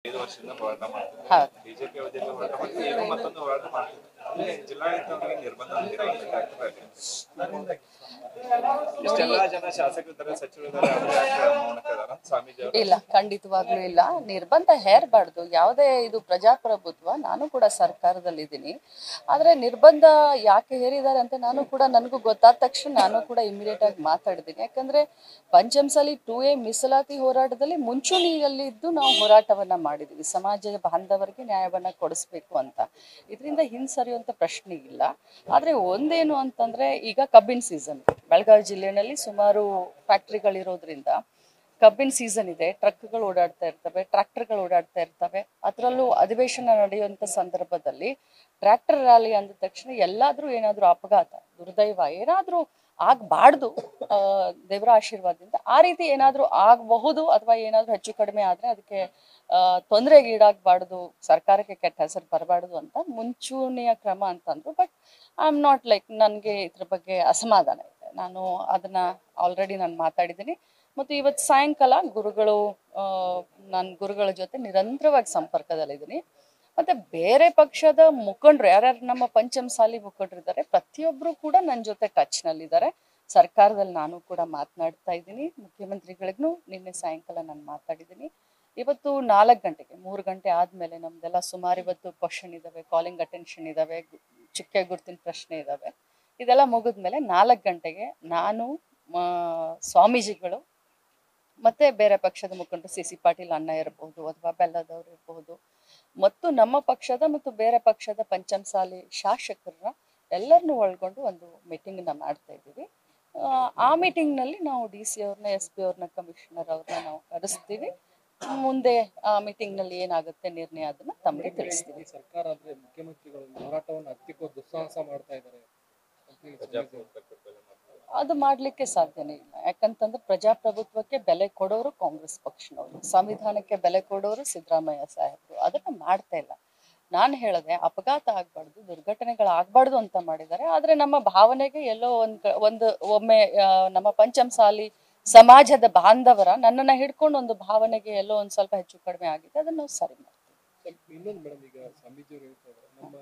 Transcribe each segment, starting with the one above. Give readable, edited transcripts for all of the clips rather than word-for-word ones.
5 ವರ್ಷದಿಂದ ಹೋರಾಟ ಮಾಡ್ತಿದ್ದಾರೆ. ಹೌದು. ಬಿಜೆಪಿ ಅವಧಿಯಲ್ಲಿ ಹೋರಾಟ ಮಾಡ್ತಿದ್ದಾರೆ. ಈಗ ಮತ್ತೊಂದು ಹೋರಾಟ ಮಾಡ್ತಿದ್ದಾರೆ. ಅಂದ್ರೆ ಜಿಲ್ಲಾಡಳಿತ ಅವರಿಗೆ ನಿರ್ಬಂಧ ಹೇರಬೇಕಾಗ್ತದೆ. ಇಷ್ಟೆಲ್ಲ ಜನ ಶಾಸಕರಿದ್ದಾರೆ, ಸಚಿವರಿದ್ದಾರೆ, ಮೌನಕ್ಕಿದ್ದಾರೆ ಸ್ವಾಮೀಜಿ ಅವರು. ಇಲ್ಲ, ಖಂಡಿತವಾಗ್ಲೂ ಇಲ್ಲ. ನಿರ್ಬಂಧ ಹೇರಬಾರ್ದು. ಯಾವುದೇ ಇದು ಪ್ರಜಾಪ್ರಭುತ್ವ. ನಾನು ಕೂಡ ಸರ್ಕಾರದಲ್ಲಿದ್ದೀನಿ. ಆದರೆ ನಿರ್ಬಂಧ ಯಾಕೆ ಹೇರಿದ್ದಾರೆ ಅಂತ ನನಗೂ ಗೊತ್ತಾದ ತಕ್ಷಣ ನಾನು ಕೂಡ ಇಮಿಡಿಯೇಟ್ ಆಗಿ ಮಾತಾಡಿದ್ದೀನಿ. ಯಾಕಂದ್ರೆ ಪಂಚಮಸಾಲಿ 2A ಮೀಸಲಾತಿ ಹೋರಾಟದಲ್ಲಿ ಮುಂಚೂಣಿಯಲ್ಲಿದ್ದು ನಾವು ಹೋರಾಟವನ್ನ ಮಾಡಿದ್ದೀವಿ. ಸಮಾಜ ಬಾಂಧವರಿಗೆ ನ್ಯಾಯವನ್ನ ಕೊಡಿಸ್ಬೇಕು ಅಂತ. ಇದರಿಂದ ಹಿಂಸರಿಯುವಂತ ಪ್ರಶ್ನೆ ಇಲ್ಲ. ಆದರೆ ಒಂದೇನು ಅಂತಂದ್ರೆ ಈಗ ಕಬ್ಬಿನ ಸೀಸನ್ ಬೆಳಗಾವಿ ಜಿಲ್ಲೆಯಲ್ಲಿ ಸುಮಾರು ಫ್ಯಾಕ್ಟ್ರಿಗಳಿರೋದ್ರಿಂದ ಕಬ್ಬಿನ ಸೀಸನ್ ಇದೆ. ಟ್ರಕ್ಗಳು ಓಡಾಡ್ತಾ ಇರ್ತವೆ, ಟ್ರ್ಯಾಕ್ಟರ್ಗಳು ಓಡಾಡ್ತಾ ಇರ್ತವೆ. ಅದರಲ್ಲೂ ಅಧಿವೇಶನ ನಡೆಯುವಂಥ ಸಂದರ್ಭದಲ್ಲಿ ಟ್ರ್ಯಾಕ್ಟರ್ ರ್ಯಾಲಿ ಅಂದ ತಕ್ಷಣ ಎಲ್ಲಾದ್ರೂ ಏನಾದರೂ ಅಪಘಾತ, ದುರ್ದೈವ ಏನಾದರೂ ಆಗಬಾರ್ದು. ದೇವರ ಆಶೀರ್ವಾದದಿಂದ ಆ ರೀತಿ ಏನಾದರೂ ಆಗಬಹುದು ಅಥವಾ ಏನಾದರೂ ಹೆಚ್ಚು ಕಡಿಮೆ ಆದರೆ ಅದಕ್ಕೆ ತೊಂದರೆಗೆ ಈಡಾಗಬಾರ್ದು, ಸರ್ಕಾರಕ್ಕೆ ಕೆಟ್ಟ ಹೆಸರು ಬರಬಾರ್ದು ಅಂತ ಮುಂಚೂಣಿಯ ಕ್ರಮ ಅಂತಂದ್ರು. But I am not like, ನನಗೆ ಇದ್ರ ಬಗ್ಗೆ ಅಸಮಾಧಾನ ಇದೆ. ನಾನು ಅದನ್ನ ಆಲ್ರೆಡಿ ನಾನು ಮಾತಾಡಿದ್ದೀನಿ. ಮತ್ತು ಇವತ್ತು ಸಾಯಂಕಾಲ ನಾನು ಗುರುಗಳ ಜೊತೆ ನಿರಂತರವಾಗಿ ಸಂಪರ್ಕದಲ್ಲಿದ್ದೀನಿ. ಮತ್ತು ಬೇರೆ ಪಕ್ಷದ ಮುಖಂಡರು ಯಾರ್ಯಾರು ನಮ್ಮ ಪಂಚಮಸಾಲಿ ಮುಖಂಡರಿದ್ದಾರೆ ಪ್ರತಿಯೊಬ್ಬರು ಕೂಡ ನನ್ನ ಜೊತೆ ಟಚ್ನಲ್ಲಿದ್ದಾರೆ. ಸರ್ಕಾರದಲ್ಲಿ ನಾನು ಕೂಡ ಮಾತನಾಡ್ತಾ ಇದ್ದೀನಿ. ಮುಖ್ಯಮಂತ್ರಿಗಳಿಗೂ ನಿನ್ನೆ ಸಾಯಂಕಾಲ ನಾನು ಮಾತಾಡಿದ್ದೀನಿ. ಇವತ್ತು 4 ಗಂಟೆಗೆ 3 ಗಂಟೆ ಆದಮೇಲೆ ನಮ್ದೆಲ್ಲ ಸುಮಾರು ಇವತ್ತು ಕ್ವಶನ್ ಇದ್ದಾವೆ, ಕಾಲಿಂಗ್ ಅಟೆನ್ಷನ್ ಇದ್ದಾವೆ, ಚುಕ್ಕೆ ಗುರುತಿನ ಪ್ರಶ್ನೆ ಇದ್ದಾವೆ. ಇದೆಲ್ಲ ಮುಗಿದ್ಮೇಲೆ 4 ಗಂಟೆಗೆ ನಾನು ಸ್ವಾಮೀಜಿಗಳು ಮತ್ತೆ ಬೇರೆ ಪಕ್ಷದ ಮುಖಂಡರು CC ಪಾಟೀಲ್ ಅಣ್ಣ ಇರಬಹುದು ಅಥವಾ ಬೆಲ್ಲದವ್ರು ಇರಬಹುದು ಮತ್ತು ನಮ್ಮ ಪಕ್ಷದ ಮತ್ತು ಬೇರೆ ಪಕ್ಷದ ಪಂಚಮಸಾಲಿ ಶಾಸಕರನ್ನ ಎಲ್ಲರನ್ನೂ ಒಳಗೊಂಡು ಒಂದು ಮೀಟಿಂಗ್ನ ಮಾಡ್ತಾ ಇದ್ದೀವಿ. ಆ ಮೀಟಿಂಗ್ನಲ್ಲಿ ನಾವು DC ಅವ್ರನ್ನ, SP ಅವ್ರನ್ನ, ಕಮಿಷನರ್ ಅವ್ರನ್ನ ನಾವು ಕರೆಸ್ತೀವಿ. ಮುಂದೆ ಆ ಮೀಟಿಂಗ್ನಲ್ಲಿ ಏನಾಗುತ್ತೆ ನಿರ್ಣಯ ಅದನ್ನ ತಮಗೆ ತಿಳಿಸ್ತೀವಿ. ಸರ್ಕಾರ ಅಂದ್ರೆ ಮುಖ್ಯಮಂತ್ರಿಗಳು ಹೋರಾಟವನ್ನು ಹತ್ತಿಕ್ಕೋ ದುಸ್ಸಾಹಸ ಮಾಡ್ತಾ ಇದ್ದಾರೆ. ಅದು ಮಾಡಲಿಕ್ಕೆ ಸಾಧ್ಯನೇ ಇಲ್ಲ. ಯಾಕಂತಂದ್ರೆ ಪ್ರಜಾಪ್ರಭುತ್ವಕ್ಕೆ ಬೆಲೆ ಕೊಡೋರು ಕಾಂಗ್ರೆಸ್ ಪಕ್ಷನವರು, ಸಂವಿಧಾನಕ್ಕೆ ಬೆಲೆ ಕೊಡೋರು ಸಿದ್ದರಾಮಯ್ಯ ಸಾಹೇಬರು. ಅದನ್ನ ಮಾಡ್ತಾ ಇಲ್ಲ. ನಾನು ಹೇಳಿದೆ ಅಪಘಾತ ಆಗ್ಬಾರ್ದು, ದುರ್ಘಟನೆಗಳಾಗಬಾರ್ದು ಅಂತ ಮಾಡಿದ್ದಾರೆ. ಆದರೆ ನಮ್ಮ ಭಾವನೆಗೆ ಎಲ್ಲೋ ಒಮ್ಮೆ ನಮ್ಮ ಪಂಚಮಸಾಲಿ ಸಮಾಜದ ಬಾಂಧವರ ನನ್ನನ್ನು ಹಿಡ್ಕೊಂಡು ಒಂದು ಭಾವನೆಗೆ ಎಲ್ಲೋ ಒಂದು ಸ್ವಲ್ಪ ಹೆಚ್ಚು ಕಡಿಮೆ ಆಗಿದೆ. ಅದನ್ನ ನಾವು ಸರಿ ಮಾಡ್ತೀವಿ. ಇನ್ನೊಂದು ಮೇಡಮ್, ಈಗ ಸ್ವಾಮೀಜಿಯವರು ಹೇಳ್ತಾರೆ ನಮ್ಮ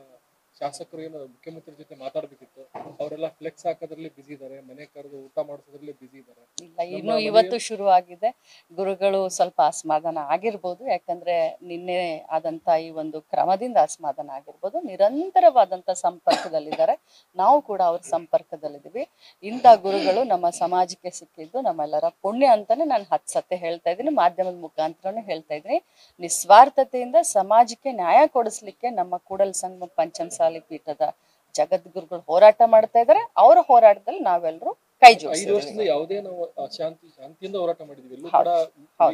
ಶಾಸಕರು ಏನು ಮುಖ್ಯಮಂತ್ರಿ ಜೊತೆ ಮಾತಾಡ್ಬೇಕಿತ್ತು, ಅವರೆಲ್ಲ ಫ್ಲೆಕ್ಸ್ ಹಾಕೋದ್ರಲ್ಲಿ ಬಿಸಿ ಇದ್ದಾರೆ, ಮನೆ ಕರೆದು ಊಟ ಮಾಡಿಸೋದ್ರಲ್ಲಿ ಬಿಸಿ ಇದ್ದಾರೆ. ಇಲ್ಲ, ಇನ್ನು ಇವತ್ತು ಶುರು ಆಗಿದೆ. ಗುರುಗಳು ಸ್ವಲ್ಪ ಅಸಮಾಧಾನ ಆಗಿರ್ಬೋದು. ಯಾಕಂದ್ರೆ ನಿನ್ನೆ ಆದಂತ ಈ ಒಂದು ಕ್ರಮದಿಂದ ಅಸಮಾಧಾನ ಆಗಿರ್ಬೋದು. ನಿರಂತರವಾದಂತ ಸಂಪರ್ಕದಲ್ಲಿದ್ದಾರೆ. ನಾವು ಕೂಡ ಅವ್ರ ಸಂಪರ್ಕದಲ್ಲಿದ್ದೀವಿ. ಇಂಥ ಗುರುಗಳು ನಮ್ಮ ಸಮಾಜಕ್ಕೆ ಸಿಕ್ಕಿದ್ದು ನಮ್ಮೆಲ್ಲರ ಪುಣ್ಯ ಅಂತಾನೆ ನಾನು 10 ಸತಿ ಹೇಳ್ತಾ ಇದ್ದೀನಿ. ಮಾಧ್ಯಮದ ಮುಖಾಂತರನೂ ಹೇಳ್ತಾ ಇದ್ದೀನಿ. ನಿಸ್ವಾರ್ಥತೆಯಿಂದ ಸಮಾಜಕ್ಕೆ ನ್ಯಾಯ ಕೊಡಿಸ್ಲಿಕ್ಕೆ ನಮ್ಮ ಕೂಡಲ ಸಂಗಮ ಪಂಚಮಸಾಲಿ ಪೀಠದ ಜಗದ್ಗುರುಗಳು ಹೋರಾಟ ಮಾಡ್ತಾ ಇದ್ದಾರೆ. ಅವರ ಹೋರಾಟದಲ್ಲಿ ನಾವೆಲ್ಲರೂ ಕೈ ಜೋಡಿಸ್ತೀವಿ. 5 ವರ್ಷದಿಂದ ಯಾವುದೇ ನಾವು ಶಾಂತಿಯಿಂದ ಹೋರಾಟ ಮಾಡಿದ್ವಿ, ಎಲ್ಲೂ ಕೂಡ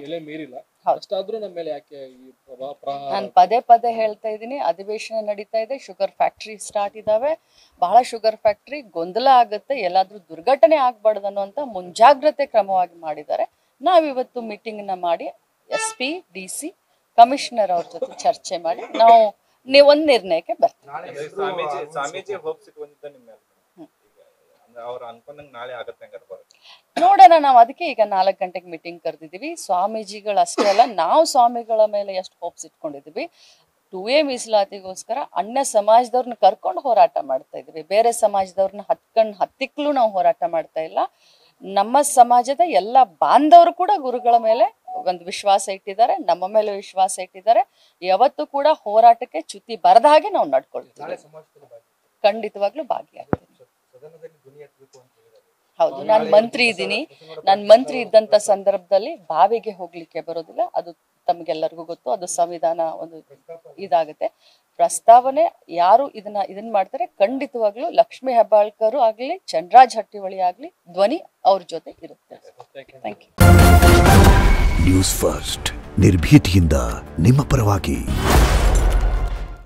ಎಲೆ ಮೀರಿಲ್ಲ. ಅಷ್ಟಾದ್ರೂ ನಮ್ಮ ಮೇಲೆ ಯಾಕೆ ಈ ನಾನು ಪದೇ ಪದೇ ಹೇಳ್ತಾ ಇದ್ದೀನಿ. ಅಧಿವೇಶನ ನಡೀತಾ ಇದೆ, ಶುಗರ್ ಫ್ಯಾಕ್ಟ್ರಿ ಸ್ಟಾರ್ಟ್ ಇದಾವೆ. ಬಹಳ ಶುಗರ್ ಫ್ಯಾಕ್ಟ್ರಿ ಗೊಂದಲ ಆಗುತ್ತೆ, ಎಲ್ಲಾದ್ರೂ ದುರ್ಘಟನೆ ಆಗ್ಬಾರ್ದು ಅನ್ನುವಂತ ಮುಂಜಾಗ್ರತೆ ಕ್ರಮವಾಗಿ ಮಾಡಿದ್ದಾರೆ. ನಾವಿವತ್ತು ಮೀಟಿಂಗ್ನ ಮಾಡಿ SP, DC, ಕಮಿಷನರ್ ಅವ್ರ ಜೊತೆ ಚರ್ಚೆ ಮಾಡಿ ನಾವು ಒಂದು ನಿರ್ಣಯಕ್ಕೆ ಬರ್ತೀವಿ. ಸ್ವಾಮೀಜಿ ಹೋಪ್ಸ್ ಇಟ್ಕೊಂಡಿದ್ದ ನಿಮ್ಮ ಮೇಲೆ ಅವ್ರು ಅನ್ಕೊಂಡಂಗೆ ನಾಳೆ ಆಗತ್ತೆ ನೋಡೋಣ. ನಾವು ಅದಕ್ಕೆ ಈಗ 4 ಗಂಟೆಗೆ ಮೀಟಿಂಗ್ ಕರೆದಿದ್ದೀವಿ. ಸ್ವಾಮೀಜಿಗಳು ಅಷ್ಟೇ ಅಲ್ಲ, ನಾವು ಸ್ವಾಮಿಗಳ ಮೇಲೆ ಎಷ್ಟು ಹೋಪ್ಸ್ ಇಟ್ಕೊಂಡಿದ್ದೀವಿ. 2A ಮೀಸಲಾತಿಗೋಸ್ಕರ ಅನ್ಯ ಸಮಾಜದವ್ರನ್ನ ಕರ್ಕೊಂಡು ಹೋರಾಟ ಮಾಡ್ತಾ ಇದ್ದೀವಿ. ಬೇರೆ ಸಮಾಜದವ್ರನ್ನ ಹತ್ತಿಕ್ಕಲು ನಾವು ಹೋರಾಟ ಮಾಡ್ತಾ ಇಲ್ಲ. ನಮ್ಮ ಸಮಾಜದ ಎಲ್ಲ ಬಾಂಧವರು ಕೂಡ ಗುರುಗಳ ಮೇಲೆ ಒಂದು ವಿಶ್ವಾಸ ಇಟ್ಟಿದ್ದಾರೆ, ನಮ್ಮ ಮೇಲೆ ವಿಶ್ವಾಸ ಇಟ್ಟಿದ್ದಾರೆ. ಯಾವತ್ತೂ ಕೂಡ ಹೋರಾಟಕ್ಕೆ ಚ್ಯುತಿ ಬರದ ಹಾಗೆ ನಾವು ನಡ್ಕೊಳ್ತೀವಿ. ಖಂಡಿತವಾಗ್ಲೂ ಭಾಗಿಯಾಗ್ತೀನಿ. ಹೌದು, ನಾನು ಮಂತ್ರಿ ಇದ್ದೀನಿ. ನಾನು ಮಂತ್ರಿ ಇದ್ದಂತ ಸಂದರ್ಭದಲ್ಲಿ ಬಾವಿಗೆ ಹೋಗ್ಲಿಕ್ಕೆ ಬರೋದಿಲ್ಲ. ಅದು ತಮಗೆಲ್ಲರಿಗೂ ಗೊತ್ತು. ಅದು ಸಂವಿಧಾನ ಒಂದು ಇದಾಗುತ್ತೆ. ಪ್ರಸ್ತಾವನೆ ಯಾರು ಇದನ್ನ ಮಾಡ್ತಾರೆ, ಖಂಡಿತವಾಗ್ಲೂ ಲಕ್ಷ್ಮೀ ಹೆಬ್ಬಾಳ್ಕರ್ ಆಗ್ಲಿ, ಚಂದ್ರರಾಜ್ ಹಟ್ಟಿಹೊಳಿ ಆಗ್ಲಿ ಧ್ವನಿ ಅವ್ರ ಜೊತೆ ಇರುತ್ತೆ. Thank you. ನ್ಯೂಸ್ ಫಸ್ಟ್, ನಿರ್ಭೀತಿಯಿಂದ ನಿಮ್ಮ ಪರವಾಗಿ.